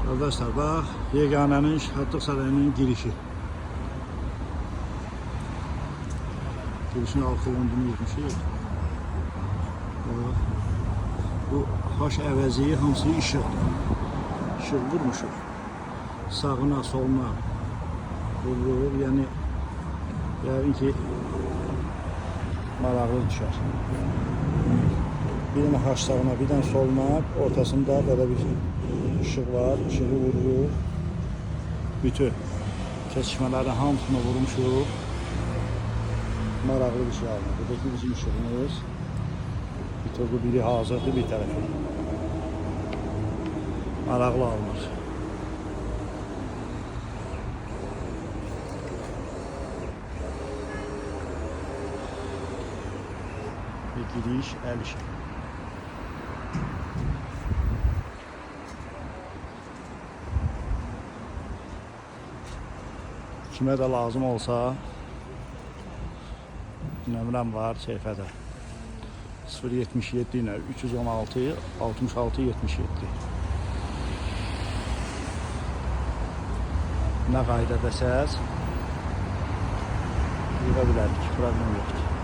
Arkadaşlar bak, yeganənin şadlıq sarayının girişi. Girişin altılığını yetmişik. Bu haş əvəzi hamısı işıqdır. İşıq vurmuşuq. Sağına, soluna vurur. Yəni, yəqin ki, maraqlı düşər. Bir dənə haş sağına, bir dənə soluna, ortasında belə bir işıq var. İşığı vurur. Bütün kesişmələrin hamısını vurmuşuq. Maraqlı bir şey alınır. Buradaki bizim işığımız. Bir topu biri hazırdır, bir tərəfə. Maraqlı alınır. Ve giriş el işi. Kime de lazım olsa nömrəm var səhifədə 077 ilə 316 66 77. Nə qayda desəz yığa bilərik, problem yoxdur.